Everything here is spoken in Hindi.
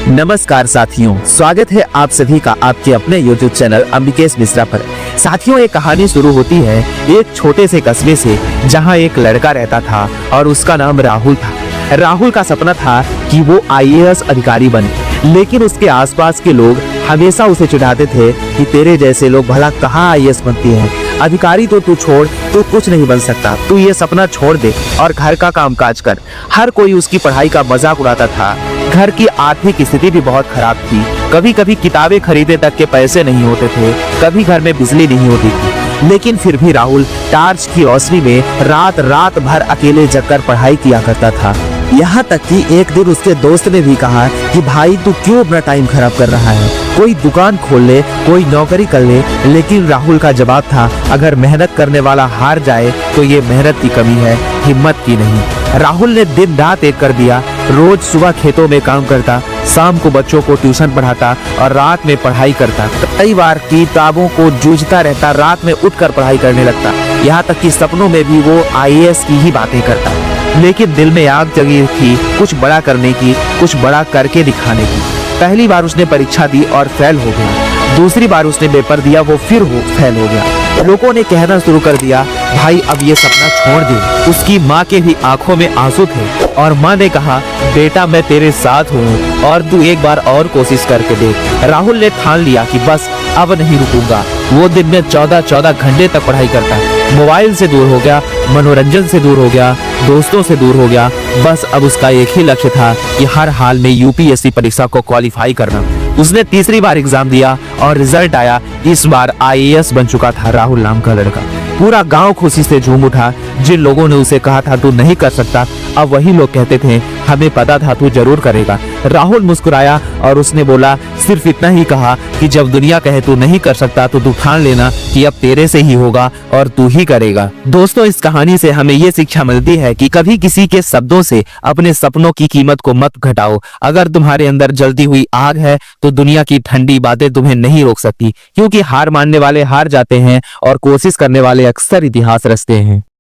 नमस्कार साथियों, स्वागत है आप सभी का आपके अपने YouTube चैनल अंबिकेश मिश्रा पर। साथियों, एक कहानी शुरू होती है एक छोटे से कस्बे से, जहां एक लड़का रहता था और उसका नाम राहुल था। राहुल का सपना था कि वो IAS अधिकारी बने, लेकिन उसके आसपास के लोग हमेशा उसे चिढ़ाते थे कि तेरे जैसे लोग भला कहाँ IAS बनते हैं, अधिकारी तो तू छोड़, तू कुछ नहीं बन सकता, तू ये सपना छोड़ दे और घर का कामकाज कर। हर कोई उसकी पढ़ाई का मजाक उड़ाता था। घर की आर्थिक स्थिति भी बहुत खराब थी। कभी कभी किताबें खरीदने तक के पैसे नहीं होते थे, कभी घर में बिजली नहीं होती थी, लेकिन फिर भी राहुल टार्च की रोशनी में रात भर अकेले जगकर पढ़ाई किया करता था। यहाँ तक कि एक दिन उसके दोस्त ने भी कहा कि भाई तू क्यों अपना टाइम खराब कर रहा है, कोई दुकान खोल ले, कोई नौकरी कर ले। लेकिन राहुल का जवाब था, अगर मेहनत करने वाला हार जाए तो ये मेहनत की कमी है, हिम्मत की नहीं। राहुल ने दिन रात एक कर दिया। रोज सुबह खेतों में काम करता, शाम को बच्चों को ट्यूशन पढ़ाता और रात में पढ़ाई करता। कई बार किताबों को जूझता रहता, रात में उठकर पढ़ाई करने लगता। यहाँ तक कि सपनों में भी वो IAS की ही बातें करता, लेकिन दिल में आग जगी थी कुछ बड़ा करने की, कुछ बड़ा करके दिखाने की। पहली बार उसने परीक्षा दी और फेल हो गया। दूसरी बार उसने पेपर दिया, वो फिर फेल हो गया। लोगों ने कहना शुरू कर दिया, भाई अब ये सपना छोड़ दे। उसकी माँ के भी आंखों में आंसू थे और माँ ने कहा, बेटा मैं तेरे साथ हूँ और तू एक बार और कोशिश करके देख। राहुल ने ठान लिया कि बस अब नहीं रुकूंगा। वो दिन में 14 घंटे तक पढ़ाई करता, मोबाइल से दूर हो गया, मनोरंजन से दूर हो गया, दोस्तों से दूर हो गया। बस अब उसका एक ही लक्ष्य था कि हर हाल में UPSC परीक्षा को क्वालिफाई करना। उसने तीसरी बार एग्जाम दिया और रिजल्ट आया। इस बार IAS बन चुका था राहुल नाम का लड़का। पूरा गांव खुशी से झूम उठा। जिन लोगों ने उसे कहा था तू नहीं कर सकता, अब वही लोग कहते थे हमें पता था तू जरूर करेगा। राहुल मुस्कुराया और उसने बोला, सिर्फ इतना ही कहा कि जब दुनिया कहे तू नहीं कर सकता तो तू ठान लेना कि अब तेरे से ही होगा और तू ही करेगा। दोस्तों, इस कहानी से हमें ये शिक्षा मिलती है कि कभी किसी के शब्दों से अपने सपनों की कीमत को मत घटाओ। अगर तुम्हारे अंदर जलती हुई आग है तो दुनिया की ठंडी बातें तुम्हें नहीं रोक सकती, क्योंकि हार मानने वाले हार जाते हैं और कोशिश करने वाले अक्सर इतिहास रचते हैं।